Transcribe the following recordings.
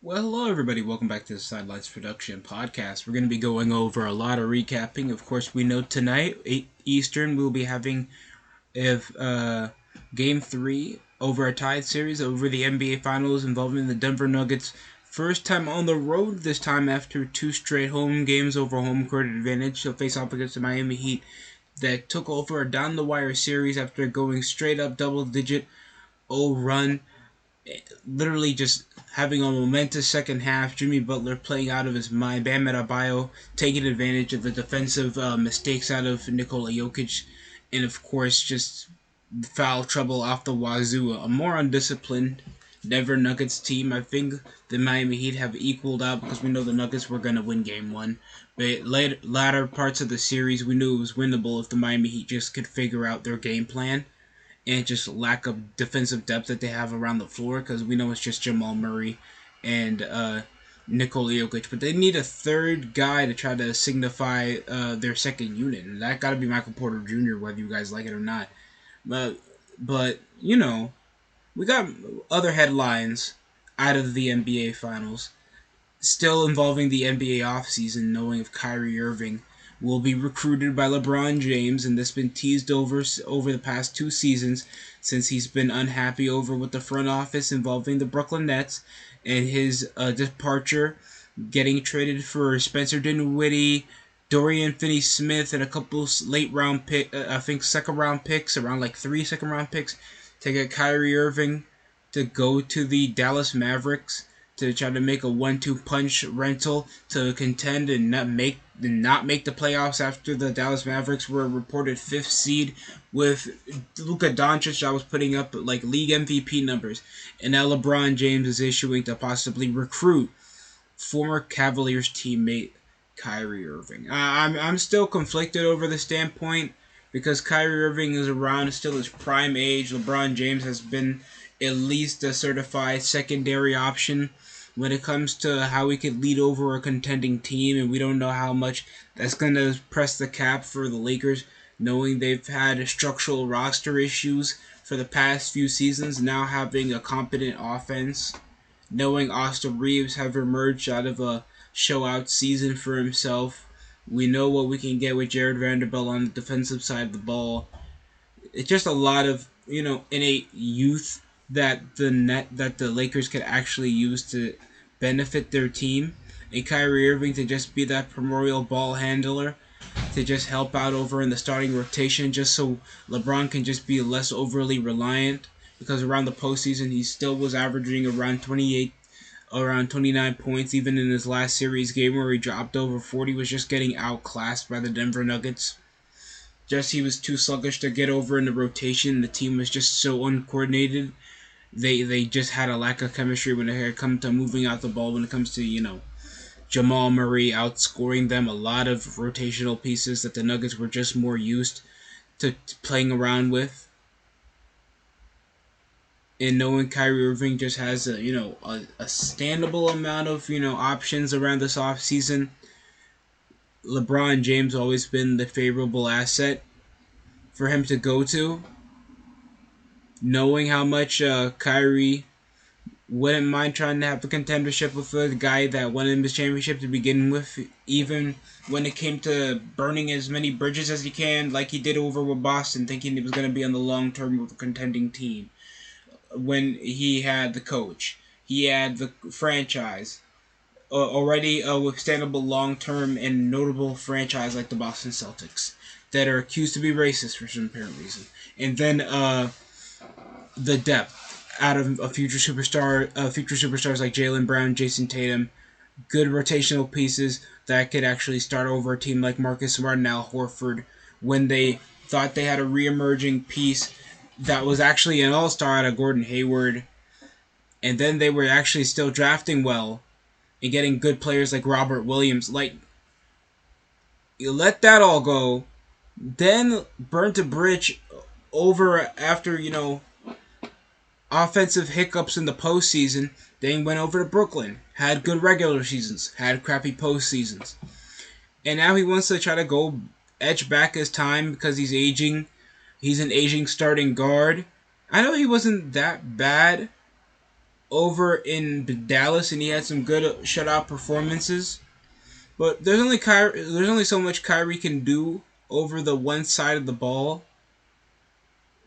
Well, hello everybody. Welcome back to the Sidelines Production Podcast. We're going to be going over a lot of recapping. Of course, we know tonight, 8 Eastern, we'll be having if Game 3 over a tied series over the NBA Finals involving the Denver Nuggets. First time on the road, this time after two straight home games over home court advantage. They'll face off against the Miami Heat that took over a down-the-wire series after going straight-up double-digit 0 run. Literally just having a momentous second half. Jimmy Butler playing out of his mind. Bam Adebayo taking advantage of the defensive mistakes out of Nikola Jokic. And of course, just foul trouble off the wazoo. A more undisciplined Denver Nuggets team. I think the Miami Heat have equaled out because we know the Nuggets were going to win Game 1. But latter parts of the series, we knew it was winnable if the Miami Heat just could figure out their game plan and just lack of defensive depth that they have around the floor, because we know it's just Jamal Murray and Nikola Jokic. But they need a third guy to try to signify their second unit, and that got to be Michael Porter Jr., whether you guys like it or not. But you know, we got other headlines out of the NBA Finals, still involving the NBA offseason, knowing if Kyrie Irving will be recruited by LeBron James, and this has been teased over the past 2 seasons since he's been unhappy over with the front office involving the Brooklyn Nets and his departure, getting traded for Spencer Dinwiddie, Dorian Finney-Smith, and a couple late round second round picks, around like 3 second round picks, to get Kyrie Irving to go to the Dallas Mavericks to try to make a 1-2 punch rental to contend and not make the playoffs after the Dallas Mavericks were a reported 5th seed with Luka Doncic that was putting up like league MVP numbers. And now LeBron James is issuing to possibly recruit former Cavaliers teammate Kyrie Irving. I'm still conflicted over the standpoint because Kyrie Irving is around still his prime age. LeBron James has been at least a certified secondary option when it comes to how he could lead over a contending team, and we don't know how much that's going to press the cap for the Lakers, knowing they've had structural roster issues for the past few seasons, now having a competent offense, knowing Austin Reeves have emerged out of a show-out season for himself. We know what we can get with Jared Vanderbilt on the defensive side of the ball. It's just a lot of, innate youth that the Lakers could actually use to benefit their team, and Kyrie Irving to just be that primordial ball handler to just help out over in the starting rotation, just so LeBron can just be less overly reliant, because around the postseason he still was averaging around 29 points, even in his last series game where he dropped over 40, was just getting outclassed by the Denver Nuggets. Just he was too sluggish to get over in the rotation. The team was just so uncoordinated. They just had a lack of chemistry when it had come to moving out the ball, when it comes to, Jamal Murray outscoring them. A lot of rotational pieces that the Nuggets were just more used to playing around with. And knowing Kyrie Irving just has a standable amount of, options around this offseason. LeBron James always been the favorable asset for him to go to. Knowing how much Kyrie wouldn't mind trying to have a contendership with the guy that won him his championship to begin with, even when it came to burning as many bridges as he can, like he did over with Boston, thinking he was going to be on the long term with a contending team. When he had the coach, he had the franchise, already a withstandable long term and notable franchise like the Boston Celtics that are accused to be racist for some apparent reason. And then the depth out of future superstars like Jaylen Brown, Jason Tatum, good rotational pieces that could actually start over a team like Marcus Smart and Al Horford when they thought they had a re-emerging piece that was actually an all-star out of Gordon Hayward, and then they were actually still drafting well and getting good players like Robert Williams. Like, you let that all go, then burnt a bridge over after, offensive hiccups in the postseason. Then went over to Brooklyn, had good regular seasons, had crappy postseasons. And now he wants to try to go edge back his time because he's aging. He's an aging starting guard. I know he wasn't that bad over in Dallas, and he had some good shutout performances. But there's only so much Kyrie can do over the one side of the ball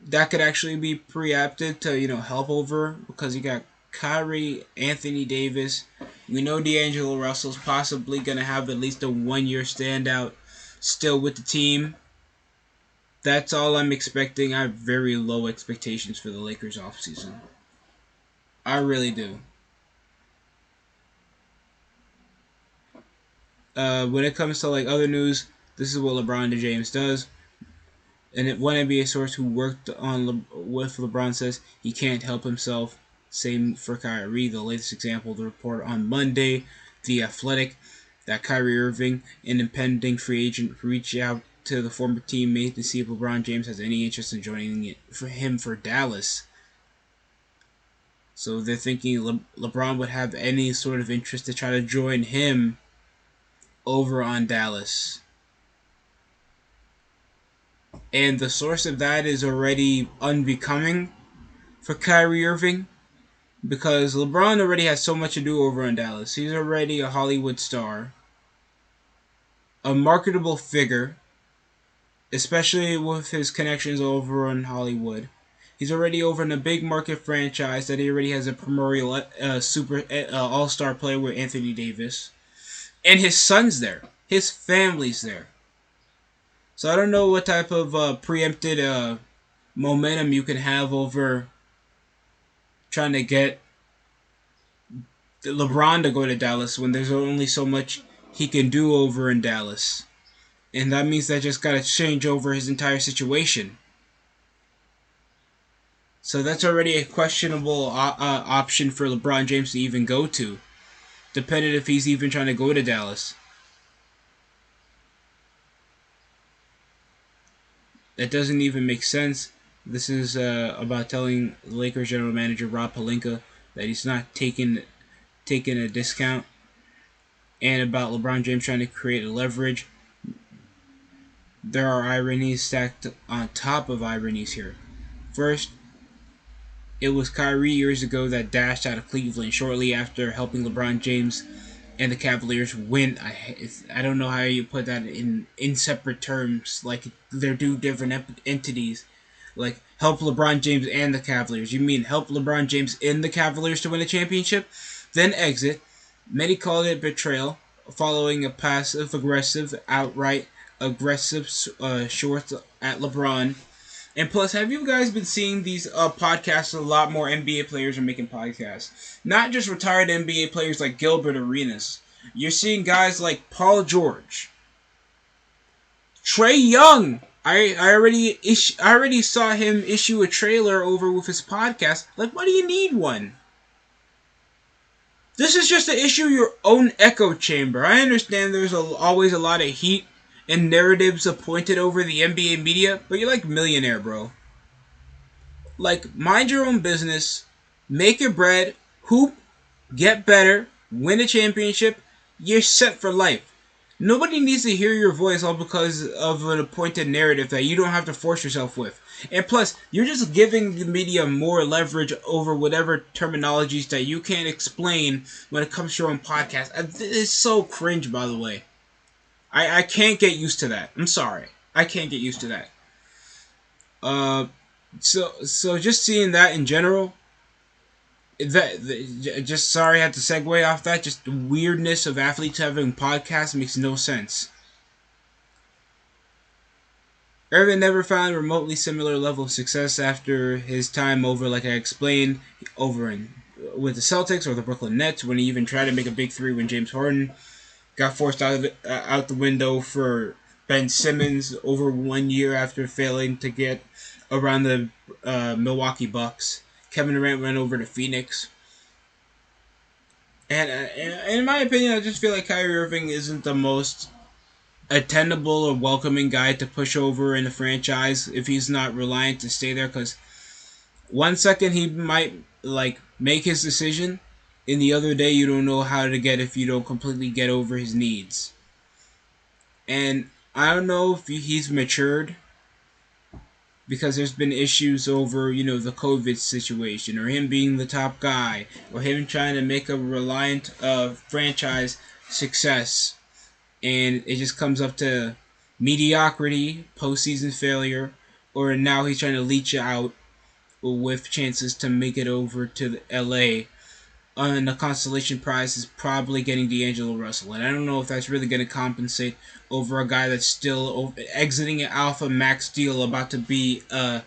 that could actually be preempted to help over, because you got Kyrie, Anthony Davis. We know D'Angelo Russell's possibly gonna have at least a 1 year standout still with the team. That's all I'm expecting. I have very low expectations for the Lakers offseason. I really do. When it comes to like other news, this is what LeBron James does. And one NBA source who worked with LeBron says he can't help himself. Same for Kyrie. The latest example, the report on Monday, The Athletic, that Kyrie Irving, an impending free agent, reached out to the former teammate to see if LeBron James has any interest in joining it for Dallas. So they're thinking LeBron would have any sort of interest to try to join him over on Dallas. And the source of that is already unbecoming for Kyrie Irving, because LeBron already has so much to do over in Dallas. He's already a Hollywood star, a marketable figure, especially with his connections over in Hollywood. He's already over in a big market franchise that he already has a primordial super all-star player with Anthony Davis. And his son's there. His family's there. So I don't know what type of preempted momentum you can have over trying to get LeBron to go to Dallas when there's only so much he can do over in Dallas. And that means that just got to change over his entire situation. So that's already a questionable option for LeBron James to even go to, depending if he's even trying to go to Dallas. That doesn't even make sense. This is about telling Lakers general manager Rob Pelinka that he's not taking a discount, and about LeBron James trying to create a leverage. There are ironies stacked on top of ironies here. First, it was Kyrie years ago that dashed out of Cleveland shortly after helping LeBron James and the Cavaliers win. I don't know how you put that in separate terms. Like, they're two different entities. Like, help LeBron James and the Cavaliers. You mean help LeBron James and the Cavaliers to win a championship? Then exit. Many called it betrayal, following a passive-aggressive, outright aggressive short at LeBron. And plus, have you guys been seeing these podcasts? A lot more NBA players are making podcasts. Not just retired NBA players like Gilbert Arenas. You're seeing guys like Paul George, Trae Young. I already saw him issue a trailer over with his podcast. Like, why do you need one? This is just to issue your own echo chamber. I understand there's always a lot of heat and narratives appointed over the NBA media, but you're like millionaire, bro. Like, mind your own business, make your bread, hoop, get better, win a championship, you're set for life. Nobody needs to hear your voice all because of an appointed narrative that you don't have to force yourself with. And plus, you're just giving the media more leverage over whatever terminologies that you can't explain when it comes to your own podcast. It's so cringe, by the way. I can't get used to that. I'm sorry. I can't get used to that. So just seeing that in general, just sorry I had to segue off that. Just the weirdness of athletes having podcasts makes no sense. Irvin never found a remotely similar level of success after his time over, like I explained, over in with the Celtics or the Brooklyn Nets, when he even tried to make a big three when James Harden got forced out the window for Ben Simmons over 1 year after failing to get around the Milwaukee Bucks. Kevin Durant went over to Phoenix. And in my opinion, I just feel like Kyrie Irving isn't the most attainable or welcoming guy to push over in the franchise if he's not reliant to stay there. Because 1 second he might like make his decision, and the other day you don't know how to get if you don't completely get over his needs. And I don't know if he's matured because there's been issues over, the COVID situation, or him being the top guy, or him trying to make a reliant franchise success, and it just comes up to mediocrity, postseason failure, or now he's trying to leech out with chances to make it over to LA. And the consolation prize is probably getting D'Angelo Russell, and I don't know if that's really going to compensate over a guy that's still exiting an alpha max deal, about to be a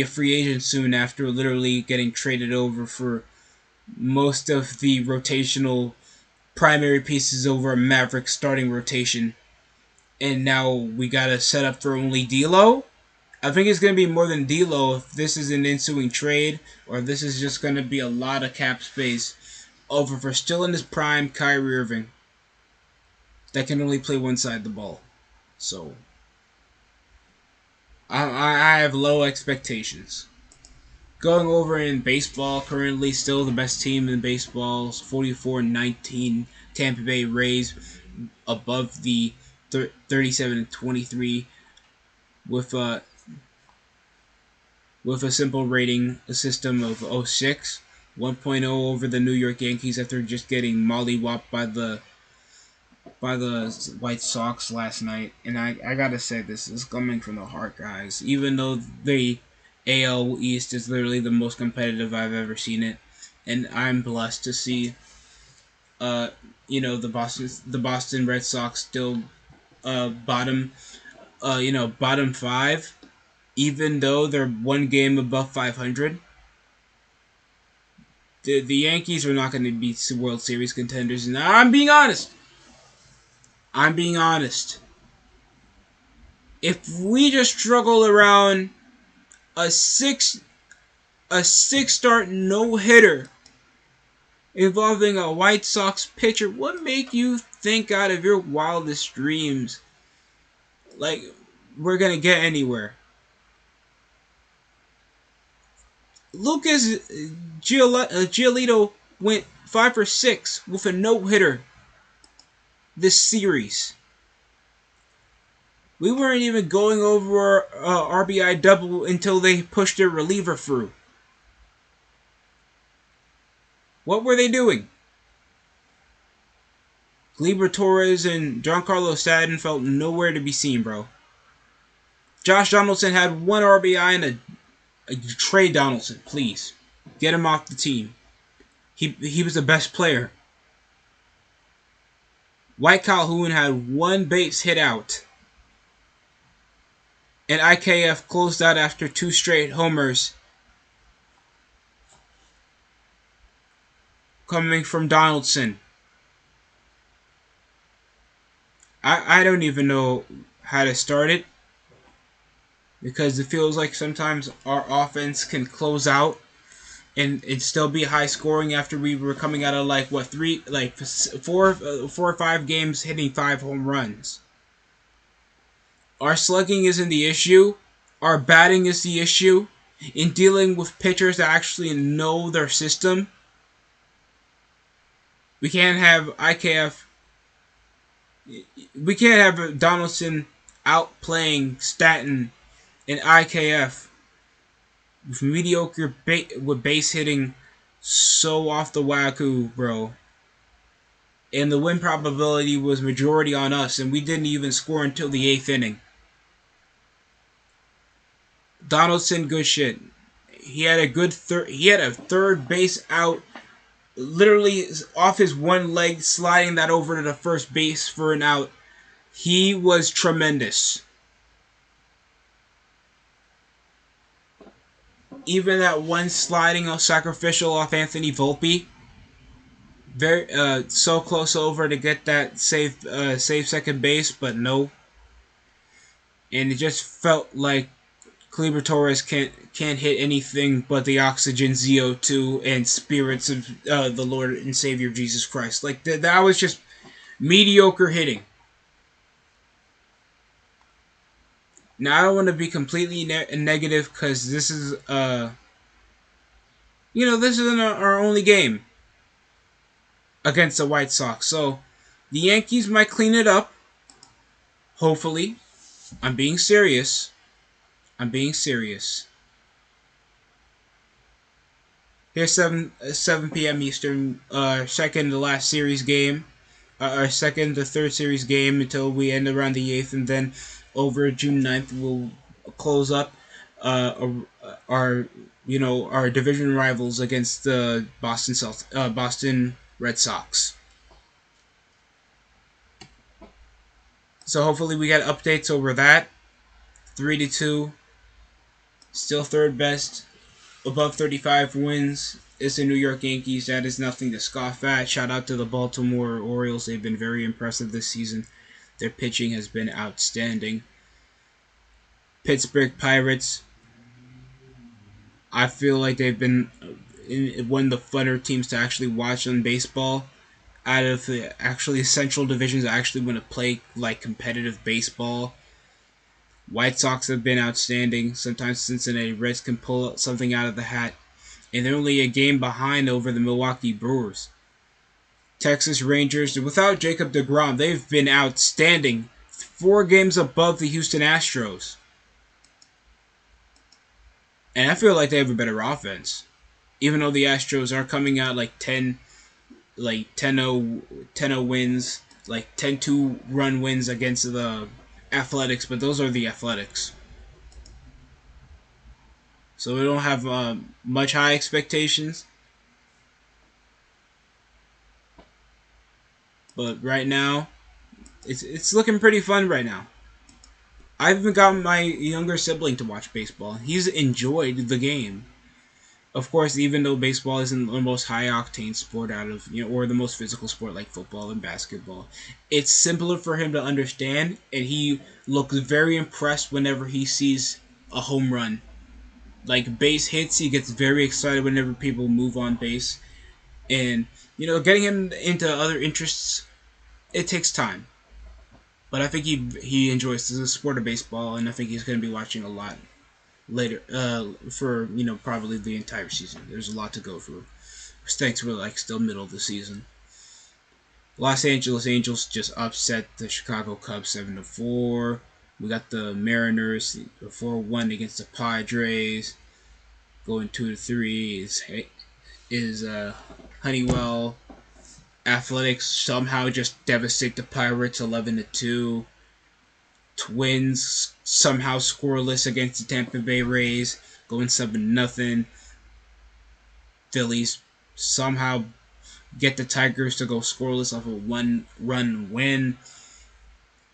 free agent soon after literally getting traded over for most of the rotational primary pieces over a Maverick starting rotation, and now we got to set up for only D'Lo. I think it's going to be more than D'Lo if this is an ensuing trade, or this is just going to be a lot of cap space over for still in his prime Kyrie Irving that can only play one side of the ball. So I have low expectations. Going over in baseball, currently still the best team in baseball, 44-19 Tampa Bay Rays, above the 37-23 with a simple rating system of 06, 1.0 over the New York Yankees after just getting mollywopped by the White Sox last night. And I gotta say, this is coming from the heart, guys. Even though the AL East is literally the most competitive I've ever seen it, and I'm blessed to see, the Boston Red Sox still bottom five, even though they're one game above 500. The Yankees are not going to be World Series contenders, and I'm being honest. If we just struggle around a six start no hitter involving a White Sox pitcher, what make you think out of your wildest dreams like we're gonna get anywhere? Lucas Giolito went 5 for 6 with a no hitter this series. We weren't even going over RBI double until they pushed their reliever through. What were they doing? Gleyber Torres and Giancarlo Stanton felt nowhere to be seen, bro. Josh Donaldson had 1 RBI and a Trey Donaldson, please. Get him off the team. He was the best player. White Calhoun had 1 base hit out. And IKF closed out after 2 straight homers coming from Donaldson. I don't even know how to start it, because it feels like sometimes our offense can close out and still be high scoring after we were coming out of 4 or 5 games hitting 5 home runs. Our slugging isn't the issue. Our batting is the issue. In dealing with pitchers that actually know their system, we can't have IKF. We can't have Donaldson outplaying Stanton and IKF with mediocre with base hitting so off the wacko, bro. And the win probability was majority on us, and we didn't even score until the 8th inning. Donaldson, good shit. He had a third base out, literally off his one leg, sliding that over to the first base for an out. He was tremendous. Even that one sliding sacrificial off Anthony Volpe, very so close over to get that safe second base, but no. And it just felt like Gleyber Torres can't hit anything but the oxygen ZO2 and spirits of the Lord and Savior Jesus Christ. Like that was just mediocre hitting. Now I don't want to be completely negative, because this is this isn't our only game against the White Sox. So the Yankees might clean it up. Hopefully. I'm being serious. I'm being serious. Here's 7 p.m. Eastern. Second to last series game. Our second to third series game until we end around the 8th, and then over June 9th we'll close up our our division rivals against the Boston Red Sox. So hopefully we get updates over that. 3-2, still third best, above 35 wins. It's the New York Yankees. That is nothing to scoff at. Shout out to the Baltimore Orioles. They've been very impressive this season. Their pitching has been outstanding. Pittsburgh Pirates, I feel like they've been one of the funner teams to actually watch on baseball. Out of the actually central divisions, I actually want to play like competitive baseball. White Sox have been outstanding. Sometimes Cincinnati Reds can pull something out of the hat. And they're only a game behind over the Milwaukee Brewers. Texas Rangers, without Jacob deGrom, they've been outstanding. 4 games above the Houston Astros. And I feel like they have a better offense. Even though the Astros are coming out like 10-0 wins, like 10-2 run wins against the Athletics, but those are the Athletics. So we don't have much high expectations. But right now, it's looking pretty fun right now. I've even got my younger sibling to watch baseball. He's enjoyed the game. Of course, even though baseball isn't the most high octane sport out of or the most physical sport like football and basketball, it's simpler for him to understand, and he looks very impressed whenever he sees a home run. Like base hits, he gets very excited whenever people move on base, and getting him into other interests, it takes time. But I think he enjoys the sport of baseball, and I think he's going to be watching a lot later for probably the entire season. There's a lot to go through. Thanks for like still middle of the season. Los Angeles Angels just upset the Chicago Cubs 7-4. We got the Mariners 4-1 against the Padres. Going 2-3 is Honeywell. Athletics somehow just devastate the Pirates 11-2. Twins somehow scoreless against the Tampa Bay Rays, going 7-0. Phillies somehow get the Tigers to go scoreless off a 1-run win.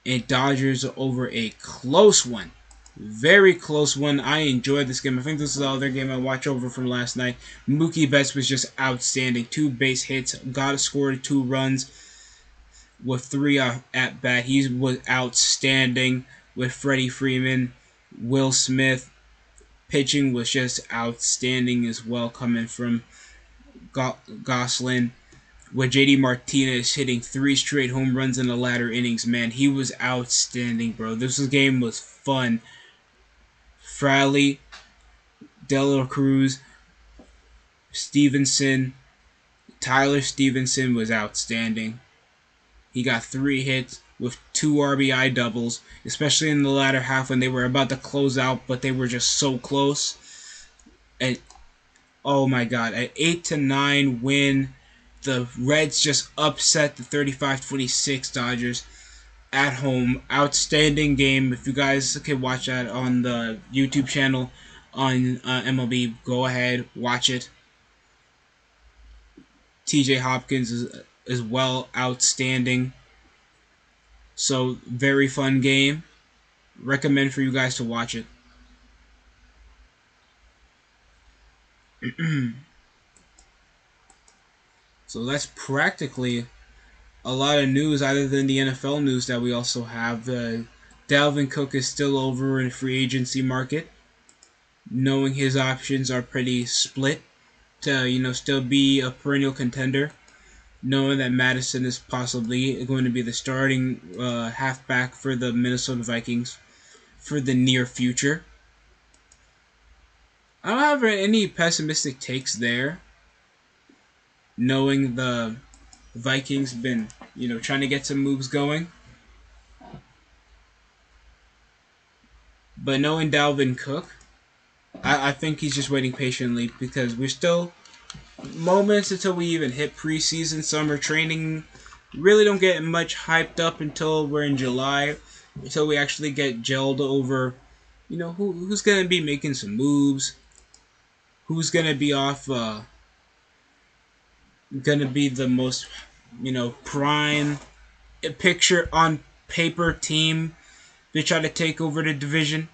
And Dodgers over a close one. Very close one. I enjoyed this game. I think this is the other game I watched over from last night. Mookie Betts was just outstanding. 2 base hits. Got scored 2 runs with 3 at bat. He was outstanding with Freddie Freeman. Will Smith. Pitching was just outstanding as well, coming from Gosselin. With JD Martinez hitting 3 straight home runs in the latter innings, man, he was outstanding, bro. This game was fun. Fraley, De La Cruz, Stevenson, Tyler Stevenson was outstanding. He got 3 hits with 2 RBI doubles, especially in the latter half when they were about to close out, but they were just so close. And oh my god, an 8-9 win. The Reds just upset the 35-26 Dodgers at home. Outstanding game. If you guys can watch that on the YouTube channel on MLB, go ahead, watch it. TJ Hopkins is as well outstanding. So, very fun game. Recommend for you guys to watch it. So that's practically a lot of news other than the NFL news that we also have. Dalvin Cook is still over in free agency market, knowing his options are pretty split to still be a perennial contender, knowing that Madison is possibly going to be the starting halfback for the Minnesota Vikings for the near future. I don't have any pessimistic takes there, knowing the Vikings been trying to get some moves going. But knowing Dalvin Cook, I think he's just waiting patiently because we're still moments until we even hit preseason, summer training. Really don't get much hyped up until we're in July, until we actually get gelled over, who's gonna be making some moves, who's gonna be off, gonna be the most, prime picture on paper team to try to take over the division,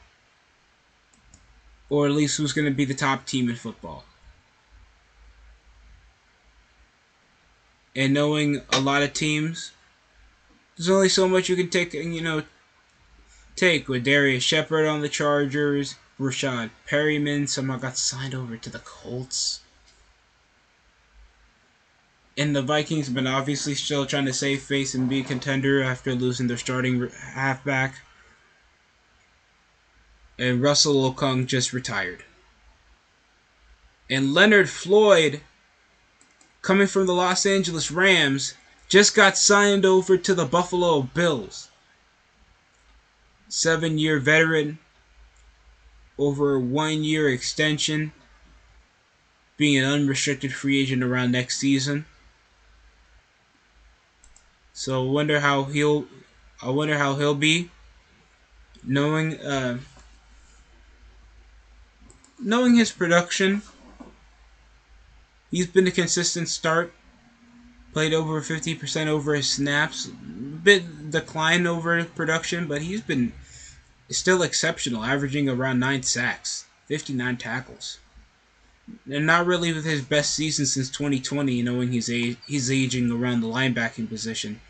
or at least who's gonna be the top team in football. And knowing a lot of teams, there's only so much you can take with Darius Shepard on the Chargers, Rashad Perryman somehow got signed over to the Colts. And the Vikings have been obviously still trying to save face and be a contender after losing their starting halfback. And Russell Okung just retired. And Leonard Floyd, coming from the Los Angeles Rams, just got signed over to the Buffalo Bills. 7-year veteran, over a 1-year extension, being an unrestricted free agent around next season. So I wonder how he'll be, knowing knowing his production. He's been a consistent start. Played over 50% over his snaps. Bit decline over his production, but he's been still exceptional, averaging around 9 sacks, 59 tackles. And not really with his best season since 2020, knowing he's aging around the linebacking position.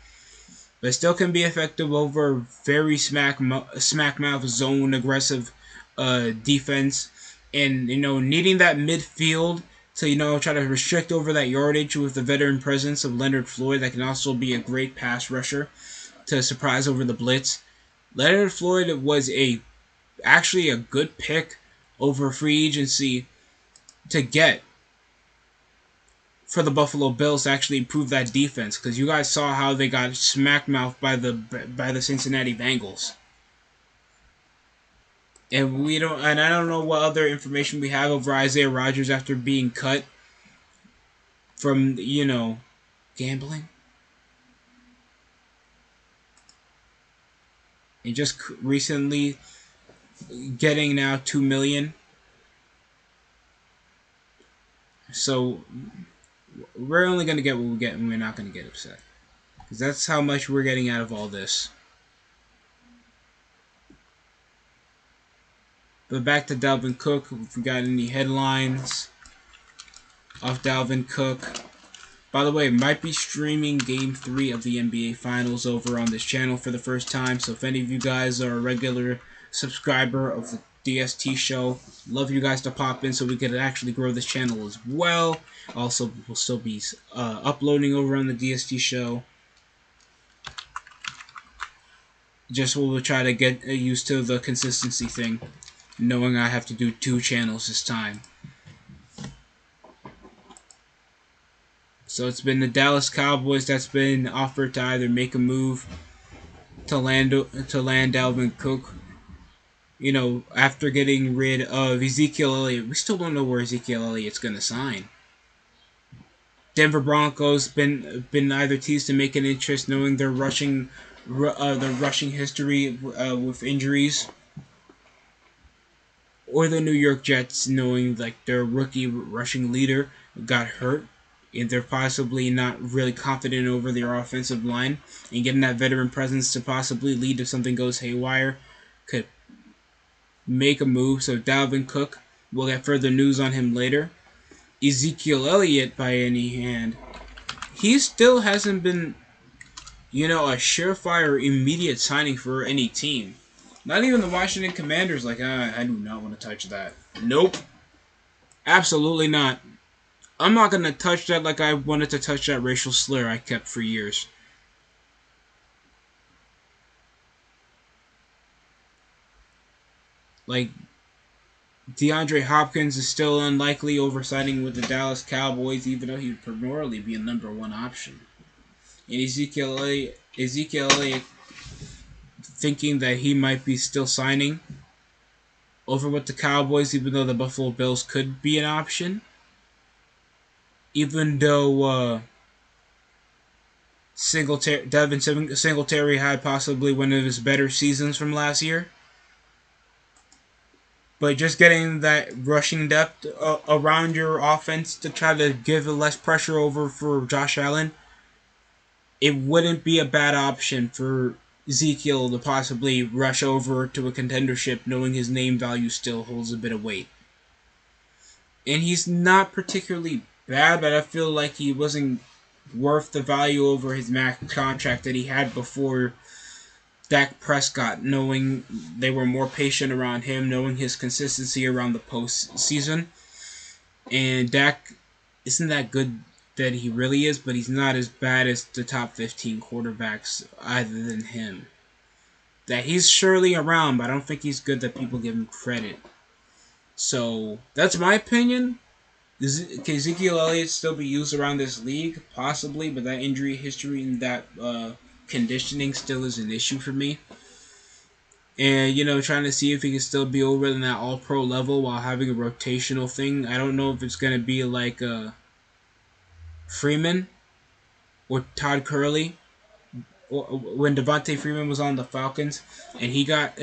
But still can be effective over very smack mouth zone aggressive defense, and needing that midfield to try to restrict over that yardage with the veteran presence of Leonard Floyd that can also be a great pass rusher to surprise over the blitz. Leonard Floyd was actually a good pick over free agency to get for the Buffalo Bills to actually improve that defense, because you guys saw how they got smackmouthed by the Cincinnati Bengals. And I don't know what other information we have over Isaiah Rodgers after being cut from gambling. And just recently getting now $2 million. So we're only going to get what we get, and we're not going to get upset, because that's how much we're getting out of all this. But back to Dalvin Cook. If we got any headlines off Dalvin Cook. By the way, might be streaming Game 3 of the NBA Finals over on this channel for the first time. So if any of you guys are a regular subscriber of the DST show, love you guys to pop in so we can actually grow this channel as well. Also, we'll still be uploading over on the DST show. Just we'll try to get used to the consistency thing, knowing I have to do 2 channels this time. So it's been the Dallas Cowboys that's been offered to either make a move to land Dalvin Cook. After getting rid of Ezekiel Elliott, we still don't know where Ezekiel Elliott's going to sign. Denver Broncos been either teased to make an interest, knowing their rushing history with injuries, or the New York Jets, knowing like their rookie rushing leader got hurt, and they're possibly not really confident over their offensive line, and getting that veteran presence to possibly lead if something goes haywire could make a move. So Dalvin Cook, we'll get further news on him later. Ezekiel Elliott, by any hand, he still hasn't been, a surefire immediate signing for any team. Not even the Washington Commanders, I do not want to touch that. Nope. Absolutely not. I'm not going to touch that like I wanted to touch that racial slur I kept for years. DeAndre Hopkins is still unlikely over signing with the Dallas Cowboys, even though he would primarily be a number 1 option. And Ezekiel Elliott thinking that he might be still signing. over with the Cowboys, even though the Buffalo Bills could be an option. Even though Devin Singletary had possibly one of his better seasons from last year. But just getting that rushing depth around your offense to try to give less pressure over for Josh Allen, it wouldn't be a bad option for Ezekiel to possibly rush over to a contendership knowing his name value still holds a bit of weight. And he's not particularly bad, but I feel like he wasn't worth the value over his max contract that he had before Dak Prescott, knowing they were more patient around him, knowing his consistency around the postseason. And Dak isn't that good that he really is, but he's not as bad as the top 15 quarterbacks either than him. That he's surely around, but I don't think he's good that people give him credit. So, that's my opinion. Can Ezekiel Elliott still be used around this league? Possibly, but that injury history and that conditioning still is an issue for me. And, trying to see if he can still be over in that all-pro level while having a rotational thing. I don't know if it's going to be like Freeman or Todd Gurley. When Devontae Freeman was on the Falcons and he got,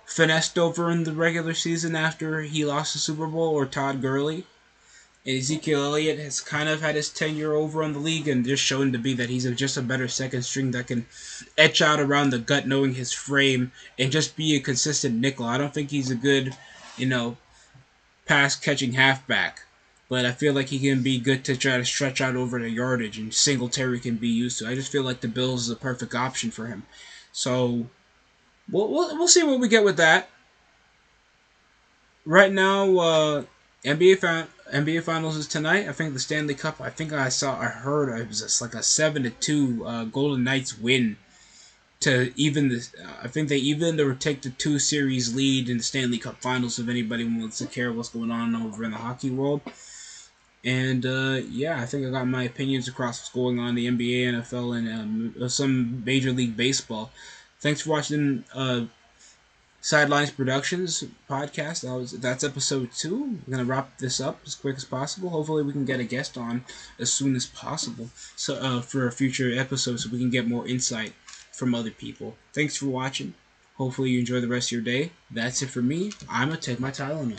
finessed over in the regular season after he lost the Super Bowl, or Todd Gurley. And Ezekiel Elliott has kind of had his tenure over on the league and just shown to be that he's just a better second string that can etch out around the gut knowing his frame and just be a consistent nickel. I don't think he's a good, pass-catching halfback. But I feel like he can be good to try to stretch out over the yardage, and Singletary can be used to. I just feel like the Bills is a perfect option for him. So, we'll see what we get with that. Right now, NBA Finals is tonight. I think the Stanley Cup. I heard it was just like a 7-2 Golden Knights win to even this. I think they even or take the 2-series lead in the Stanley Cup Finals. If anybody wants to care what's going on over in the hockey world. And I think I got my opinions across what's going on in the NBA, NFL, and some Major League Baseball. Thanks for watching Sidelines Productions podcast. That's episode 2. I'm gonna wrap this up as quick as possible. Hopefully, we can get a guest on as soon as possible, so for a future episode, so we can get more insight from other people. Thanks for watching. Hopefully, you enjoy the rest of your day. That's it for me. I'm gonna take my Tylenol.